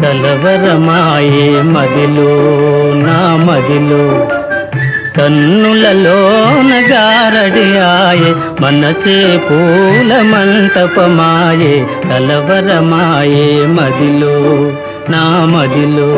కలవరమాయే మదిలో నా మదిలో కన్నులలోన గారడి ఆయే మనసే పూల మంటపమాయే కలవరమాయే మదిలో నా మదిలో